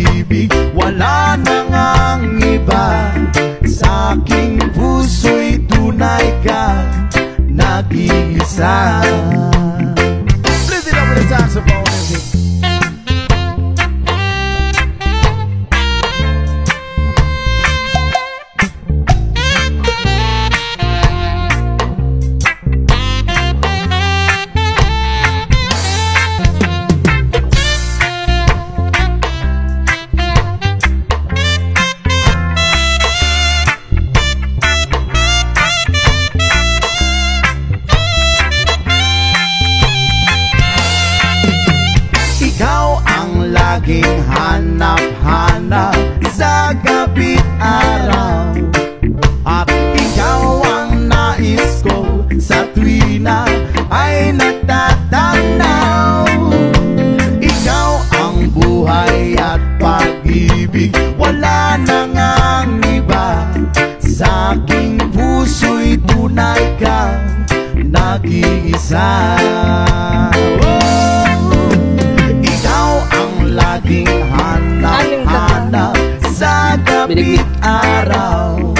pag-ibig, wala nang ang iba. Sa aking puso'y tunay kang nag-iisa. Please it up with the saxophone music. Laging hanap-hanap sa gabi't araw, at ikaw ang nais ko sa tuwina ay nagtatanaw. Ikaw ang buhay at pag-ibig, wala nang ang iba. Sa aking puso'y tunay kang nag-iisa. Laging hanap-hanap sa gabi't araw,